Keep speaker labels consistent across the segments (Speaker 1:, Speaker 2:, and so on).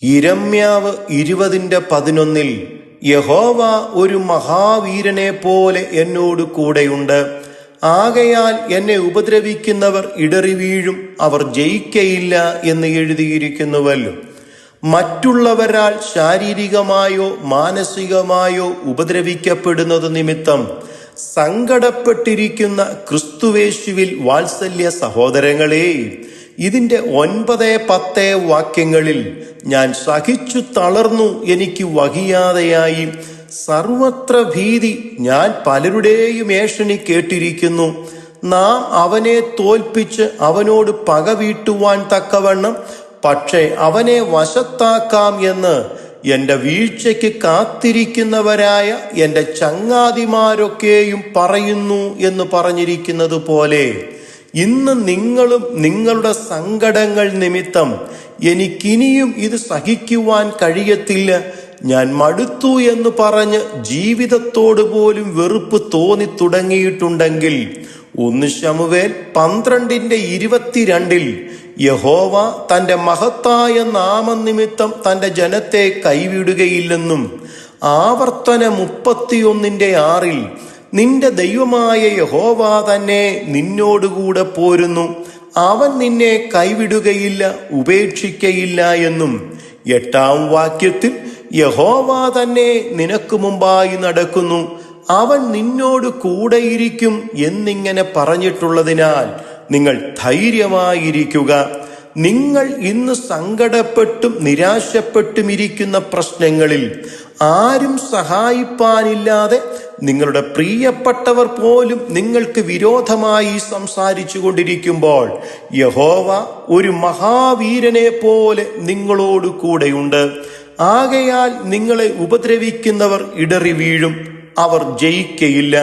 Speaker 1: യിരെമ്യാവ് 20:11 യഹോവ ഒരു മഹാവീരനെ പോലെ എന്നോട് കൂടെയുണ്ട്. ആകയാൽ എന്നെ ഉപദ്രവിക്കുന്നവർ ഇടറി വീഴും, അവർ ജയിക്കയില്ല എന്ന് എഴുതിയിരിക്കുന്നുവല്ലോ. മറ്റുള്ളവരാൽ ശാരീരികമായോ മാനസികമായോ ഉപദ്രവിക്കപ്പെടുന്നത് നിമിത്തം സങ്കടപ്പെട്ടിരിക്കുന്ന ക്രിസ്തുവേശുവിൽ വാത്സല്യ സഹോദരങ്ങളെ, ഇതിന്റെ 9-10 വാക്യങ്ങളിൽ ഞാൻ സഹിച്ചു തളർന്നു, എനിക്ക് വഹിയാതെയായി, സർവത്ര ഭീതി, ഞാൻ പലരുടെയും ഏഷണി കേട്ടിരിക്കുന്നു. നാം അവനെ തോൽപ്പിച്ച് അവനോട് പക വീട്ടുവാൻ തക്കവണ്ണം പക്ഷേ അവനെ വശത്താക്കാം എന്ന് എന്റെ വീഴ്ചയ്ക്ക് കാത്തിരിക്കുന്നവരായ എന്റെ ചങ്ങാതിമാരൊക്കെയും പറയുന്നു എന്ന് പറഞ്ഞിരിക്കുന്നത് പോലെ, ഇന്ന് നിങ്ങളും നിങ്ങളുടെ സങ്കടങ്ങൾ നിമിത്തം എനിക്കിനിയും ഇത് സഹിക്കുവാൻ കഴിയത്തില്ല, ഞാൻ മടുത്തു എന്ന് പറഞ്ഞ് ജീവിതത്തോട് പോലും വെറുപ്പ് തോന്നി തുടങ്ങിയിട്ടുണ്ടെങ്കിൽ 1 ശമൂവേൽ 12:22 യഹോവ തന്റെ മഹത്തായ നാമനിമിത്തം തന്റെ ജനത്തെ കൈവിടുകയില്ലെന്നും ആവർത്തന 31:6 നിന്റെ ദൈവമായ യഹോവ തന്നെ നിന്നോടുകൂടെ പോരുന്നു, അവൻ നിന്നെ കൈവിടുകയില്ല, ഉപേക്ഷിക്കയില്ല എന്നും 8-ാം വാക്യത്തിൽ യഹോവ തന്നെ നിനക്ക് മുമ്പായി നടക്കുന്നു, അവൻ നിന്നോട് കൂടെയിരിക്കും എന്നിങ്ങനെ പറഞ്ഞിട്ടുള്ളതിനാൽ നിങ്ങൾ ധൈര്യമായിരിക്കുക. നിങ്ങൾ ഇന്ന് സങ്കടപ്പെട്ടും നിരാശപ്പെട്ടും ഇരിക്കുന്ന പ്രശ്നങ്ങളിൽ ആരും സഹായിപ്പാനില്ലാതെ നിങ്ങളുടെ പ്രിയപ്പെട്ടവർ പോലും നിങ്ങൾക്ക് വിരോധമായി സംസാരിച്ചു കൊണ്ടിരിക്കുമ്പോൾ യഹോവ ഒരു മഹാവീരനെ പോലെ നിങ്ങളോട് കൂടെയുണ്ട്. ആകയാൽ നിങ്ങളെ ഉപദ്രവിക്കുന്നവർ ഇടറി വീഴും, അവർ ജയിക്കയില്ല.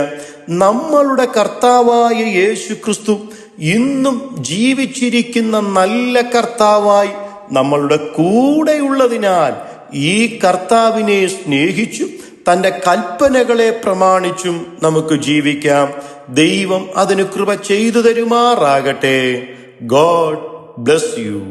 Speaker 1: നമ്മളുടെ കർത്താവായ യേശു ക്രിസ്തു ഇന്നും ജീവിച്ചിരിക്കുന്ന നല്ല കർത്താവായി നമ്മളുടെ കൂടെയുള്ളതിനാൽ ഈ കർത്താവിനെ സ്നേഹിച്ചും തന്റെ കൽപ്പനകളെ പ്രമാണിച്ചും നമുക്ക് ജീവിക്കാം. ദൈവം അതിന് കൃപ ചെയ്തു തരുമാറാകട്ടെ. God bless you.